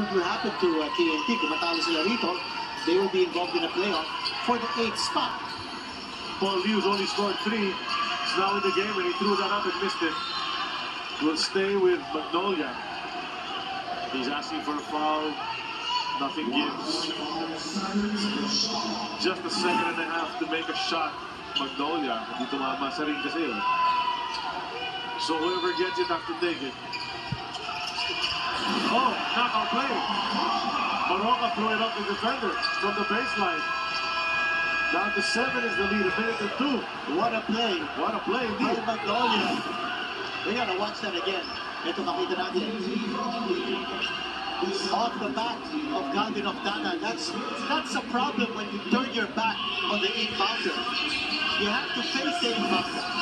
what will happen to TNT. Kung matalo sila rito, they will be involved in a playoff for the 8th spot. Paul Liu's only scored 3. He's now in the game and he threw that up and missed it. Will stay with Magnolia. He's asking for a foul. Nothing gives. Just a second and a half to make a shot. Magnolia. Hindi tumama sa ring kasi yun. So whoever gets it have to take it. Oh, knockout play. Maroka threw it up the defender from the baseline. Down to 7 is the lead. A minute and 2. What a play. What a play indeed. By Magnolia. We gotta watch that again. Ito makita natin. Off the back of Galvin Octana. That's a problem when you turn your back on the 8-pounder. You have to face the 8-pounder.